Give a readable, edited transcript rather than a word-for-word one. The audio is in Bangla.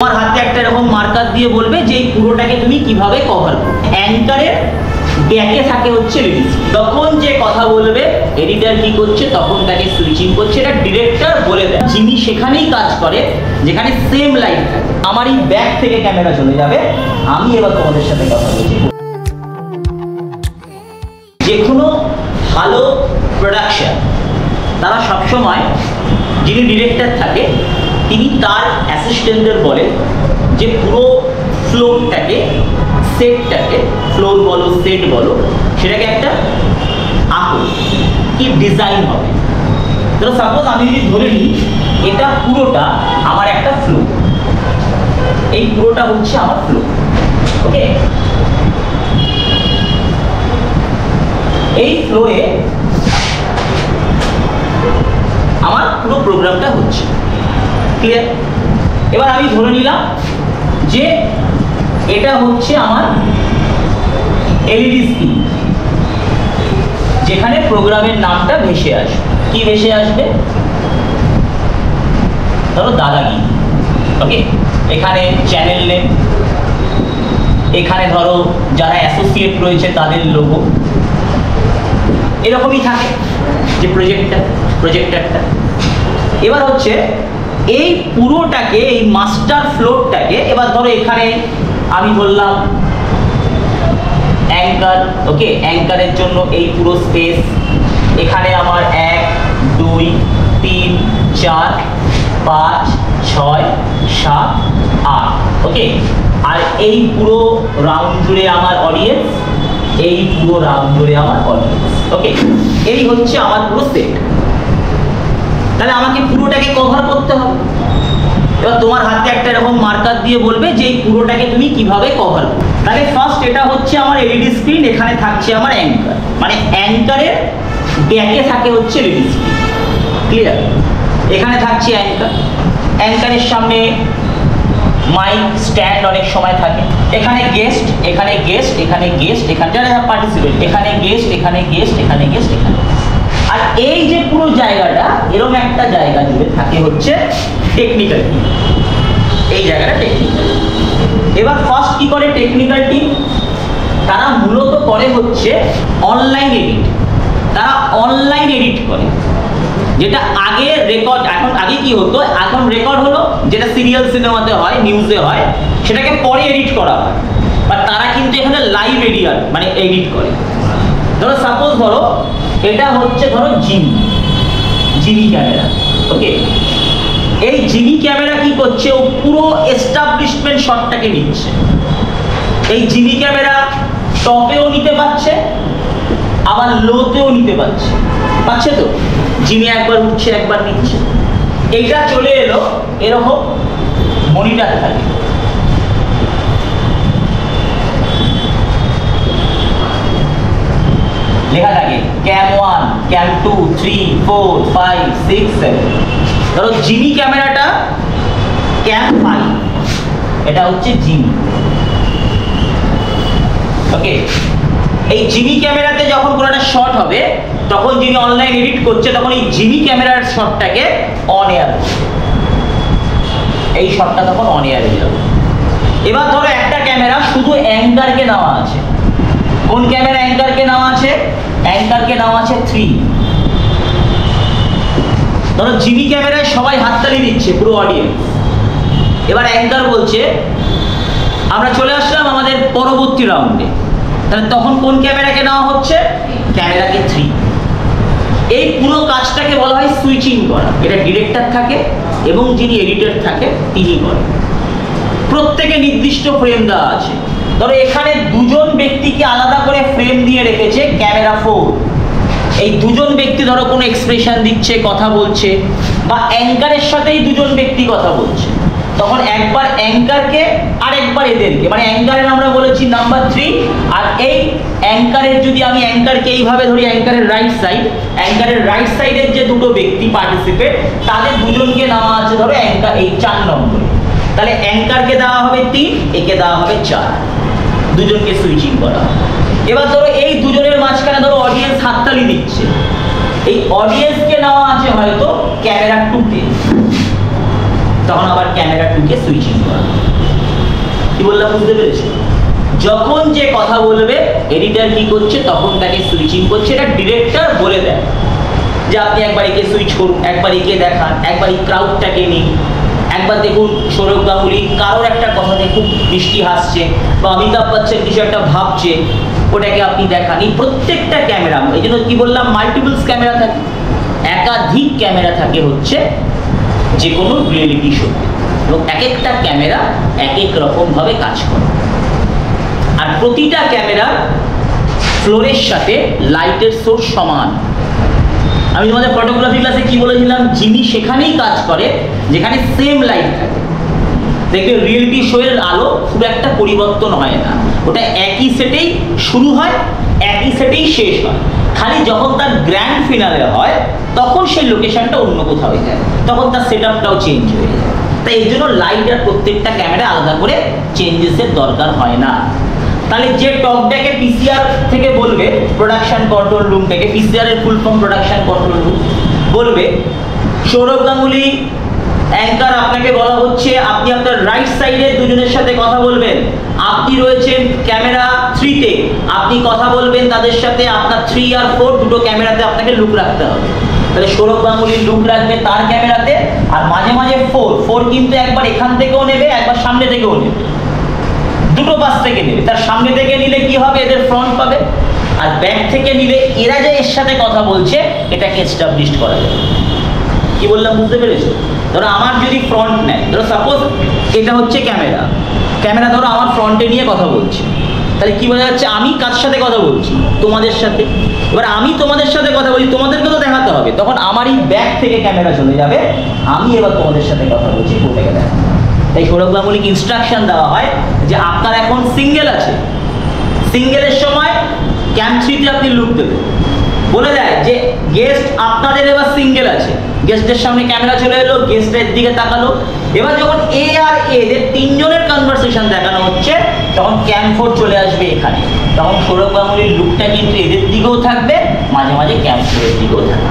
তোমার হাতে একটা এরকম মার্কার দিয়ে বলবে যে এই পুরোটাকে তুমি কিভাবে কভার করো। অ্যাঙ্কারের ব্যাকে থাকে হচ্ছে লিরিক্স। তখন যে কথা বলবে এডিটর কি করছে, তখন তাকে সুইচিং করছে, এটা ডিরেক্টর বলে দেয়। যিনি সেখানেই কাজ করে যেখানে সেম লাইন থাকে। আমার এই ব্যাক থেকে ক্যামেরা চলে যাবে, আমি এবার তোমাদের সাথে কথা বলছি। যে কোনো ভালো প্রোডাকশন তারা সবসময় যিনি ডিরেক্টর থাকে তিনি তার অ্যাসিস্ট্যান্টদের বলে যে পুরো ফ্লোরটাকে, সেটটাকে, ফ্লোর বলো সেট বলো, সেটাকে একটা আঁকো, কি ডিজাইন হবে। তো সাপোজ আমি যদি ধরে নিই এটা পুরোটা আমার একটা ফ্লোর, এই পুরোটা হচ্ছে আমার ফ্লোর, ওকে। এই ফ্লোরে আমার পুরো প্রোগ্রামটা হচ্ছে, ক্লিয়ার। এবার আমি ধরে নিলাম যে এটা হচ্ছে আমার এলইডি স্ক্রিন, যেখানে প্রোগ্রামের নামটা ভেসে আসবে। কি ভেসে আসবে? ধরো দাদাগিরি, ওকে। এখানে চ্যানেল নেম, এখানে ধরো যারা অ্যাসোসিয়েট রয়েছে তাদের লোগো, এরকমই থাকে যে প্রজেক্টরটা। এবার হচ্ছে এই পুরোটাকে, এই মাস্টার ফ্লোরটাকে, এবার ধরো এখানে আমি বললাম অ্যাঙ্কার, ওকে। অ্যাঙ্কারের জন্য এই পুরো স্পেস, এখানে আমার 1 2 3 4 5 6 7 8, ওকে। আর এই পুরো রাউন্ড জুড়ে আমার অডিয়েন্স, এই পুরো রাউন্ড জুড়ে আমার অডিয়েন্স, ওকে। এই হচ্ছে আমার পুরো সেট। তাহলে আমাকে পুরোটাকে কভার করতে হবে। এবার তোমার হাতে একটা এরকম মার্কার দিয়ে বলবে যে এই পুরোটাকে তুমি কিভাবে কভার করো। তাহলে ফার্স্ট এটা হচ্ছে আমার এলইডি স্ক্রিন, এখানে থাকছে আমার অ্যাঙ্কার, মানে অ্যাঙ্কারের ব্যাকে থাকে হচ্ছে এলইডি স্ক্রিন, ক্লিয়ার। এখানে থাকছে অ্যাঙ্কার, অ্যাঙ্কারের সামনে মাইক স্ট্যান্ড অনেক সময় থাকে, এখানে গেস্ট, এখানে গেস্ট, এখানে গেস্ট, এখানে যারা পার্টিসিপেট, এখানে গেস্ট, এখানে গেস্ট, এখানে গেস্ট, এখানে। আর এই যে পুরো জায়গাটা, এরকম একটা জায়গা জুড়ে থাকে হচ্ছে টেকনিক্যাল টিম, এই জায়গাটা টেকনিক্যাল। এবার ফার্স্ট কি করে টেকনিক্যাল টিম? তারা মূলত করে হচ্ছে অনলাইন এডিট। তারা অনলাইন এডিট করে, যেটা আগে রেকর্ড, এখন আগে কি হতো, এখন রেকর্ড হলো যেটা সিরিয়াল সিনেমাতে হয়, নিউজে হয়, সেটাকে পরে এডিট করা হয়। বাট তারা কিন্তু এখানে লাইভ এডিয়ার মানে এডিট করে। ধরো সাপোজ ধরো এটা হচ্ছে ধরো জিমি ক্যামেরা, ওকে। এই জিমি ক্যামেরা কি করছে, ও পুরো এস্টাবলিশমেন্ট শটটাকে নিচ্ছে। এই জিমি ক্যামেরা টপেও নিতে পারছে, আবার লোতেও নিতে পারছে, পাচ্ছে তো। জিমি একবার উঠছে, একবার নিচ্ছে। এইটা চলে এলো এরকম মনিটর থাকে, লেখা থাকে ক্যাম 1, ক্যাম 2, 3, 4, 5, 6, 7। ধরো জিমি ক্যামেরাটা ক্যাম 5, এটা হচ্ছে জিমি, ওকে। এই জিমি ক্যামেরাতে যখন কোনো একটা শট হবে, তখন যিনি অনলাইন এডিট করছে তখন এই জিমি ক্যামেরার শটটাকে অন এয়ার, এই শটটা তখন অন এয়ারে যাবে। এবার ধরো একটা ক্যামেরা শুধু অ্যাঙ্কারকে নেওয়া আছে। কোন ক্যামেরা অ্যাঙ্কারকে নেওয়া আছে? অ্যাঙ্কারকে নেওয়া আছে 3। ধরো জিমি ক্যামেরায় সবাই হাততালি দিচ্ছে, পুরো অডিয়েন্স। এবার অ্যাঙ্কার বলছে আমরা চলে আসলাম আমাদের পরবর্তী রাউন্ডে। তাহলে তখন কোন ক্যামেরাকে নেওয়া হচ্ছে? ক্যামেরাকে 3। এই পুরো কাজটাকে বলা হয় সুইচিং করা। এটা ডিরেক্টর থাকে এবং যিনি এডিটর থাকে তিনি করেন। প্রত্যেকে নির্দিষ্ট ফ্রেম দেওয়া আছে। ধরো এখানে দুজন ব্যক্তিকে আলাদা করে ফ্রেম দিয়ে রেখেছে ক্যামেরা 4। এই দুজন ব্যক্তি ধরো কোনো এক্সপ্রেশন দিচ্ছে, কথা বলছে, বা অ্যাঙ্কারের সাথেই দুজন ব্যক্তি কথা বলছে, তখন একবার অ্যাঙ্কারকে আর একবার এদেরকে, মানে অ্যাঙ্কারের আমরা বলেছি নাম্বার 3। আর এই অ্যাঙ্কারের যদি আমি অ্যাঙ্কারকে এইভাবে ধরি, অ্যাঙ্কারের রাইট সাইড, অ্যাঙ্কারের রাইট সাইডের যে দুটো ব্যক্তি পার্টিসিপেট, তাদের দুজনকে নেওয়া আছে ধরো অ্যাঙ্কার এই 4 নম্বরে। তাহলে অ্যাঙ্কারকে দেওয়া হবে 3, একে দেওয়া হবে 4, দুজনকে সুইচিং করা। এবার ধরো এই দুজনের মাঝখানে ধরো অডিয়েন্স হাততালি দিচ্ছে, এই অডিয়েন্সকে নেওয়া আছে হয়তো ক্যামেরা 2তে। তখন আবার ক্যামেরা 2 কে সুইচিং করা। কি বললাম বুঝতে পেরেছো? যখন যে কথা বলবে এডিটর কি করছে, তখন তাকে সুইচিং করছে, এটা ডিরেক্টর বলে দেয় যে আপনি একবার একে সুইচ করুন, একবার একে দেখান, একবার এই ক্রাউডটাকে নিন, একবার দেখুন সৌরভ গাঙ্গুলি কারোর একটা কথাতে খুব মিষ্টি হাসছে, বা অমিতাভ বচ্চন কিছু একটা ভাবছে, ওটাকে আপনি দেখান। এই প্রত্যেকটা ক্যামেরা, এই জন্য কি বললাম মাল্টিপলস ক্যামেরা থাকে, একাধিক ক্যামেরা থাকে হচ্ছে যে কোনো রিয়েলিটি শো, এবং এক একটা ক্যামেরা এক এক রকমভাবে কাজ করে। আর প্রতিটা ক্যামেরার ফ্লোরের সাথে লাইটের সোর্স সমান। আমি তোমাদের ফটোগ্রাফি ক্লাসে কি বলেছিলাম, যিনি সেখানেই কাজ করে যেখানে সেম লাইট থাকে। দেখবে রিয়েলিটি শো এর আলো খুব একটা পরিবর্তন হয় না, ওটা একই সেটেই শুরু হয়, একই সেটেই শেষ হয়। খালি যখন তার গ্র্যান্ড ফিনালে হয় তখন সেই লোকেশনটা অন্য কোথাও হয়ে যায়, তখন তার সেট আপটাও চেঞ্জ হয়ে যায়। তাই এই জন্য লাইটের প্রত্যেকটা ক্যামেরা আলাদা করে চেঞ্জেসের দরকার হয় না। তাহলে যে টকটাকে পিসিআর থেকে বলবে, প্রোডাকশন কন্ট্রোল রুমটাকে, পিসিআর এর full form production control room, বলবে সৌরভ গাঙ্গুলি অ্যাঙ্কার, আপনাকে বলা হচ্ছে আপনি আপনার রাইট সাইডে দুজনের সাথে কথা বলবেন, আপনি রয়েছেন ক্যামেরা 3 তে, আপনি কথা বলবেন তাদের সাথে, আপনার 3 আর 4 দুটো ক্যামেরাতে আপনাকে লুক রাখতে হবে। তাহলে সৌরভ গাঙ্গুলি লুক রাখবে তার ক্যামেরাতে, আর মাঝে মাঝে 4 কিন্তু একবার এখান থেকেও নেবে, একবার সামনে থেকেও নেবে, দুটো পাশ থেকে নেবে। তার সামনে থেকে নিলে কি হবে, এদের ফ্রন্ট পাবে, আর ব্যাক থেকে নিলে এরা যে এর সাথে কথা বলছে এটাকে এস্টাবলিশ করা যাবে। কি বললাম বুঝতে পেরেছো? ধরো আমার যদি ফ্রন্ট নেয়, ধরো সাপোজ এটা হচ্ছে ক্যামেরা ধরো আমার ফ্রন্টে নিয়ে কথা বলছি, তাহলে কি বোঝা যাচ্ছে আমি কার সাথে কথা বলছি, তোমাদের সাথে। এবার আমি তোমাদের সাথে কথা বলি, তোমাদেরকে তো দেখাতে হবে, তখন আমারই ব্যাক থেকে ক্যামেরা চলে যাবে, আমি এবার তোমাদের সাথে কথা বলছি, কোথাকে দেখা। তাই সৌরভ গাঙ্গুলিকে ইনস্ট্রাকশন দেওয়া হয় যে আপনার এখন সিঙ্গেল আছে, সিঙ্গেলের সময় ক্যাম্প 3 তে আপনি লুক দেবেন। বলে দেয় যে গেস্ট আপনাদের এবার সিঙ্গেল আছে, গেস্টের সামনে ক্যামেরা চলে এলো, গেস্টের দিকে তাকালো, এবার যখন এ আর এদের 3 জনের কনভারসেশন দেখানো হচ্ছে, তখন ক্যাম্প 4 চলে আসবে এখানে, তখন সৌরভ গাঙ্গুলির লুকটা কিন্তু এদের দিকেও থাকবে, মাঝে মাঝে ক্যাম্প 4 এর দিকেও থাকবে।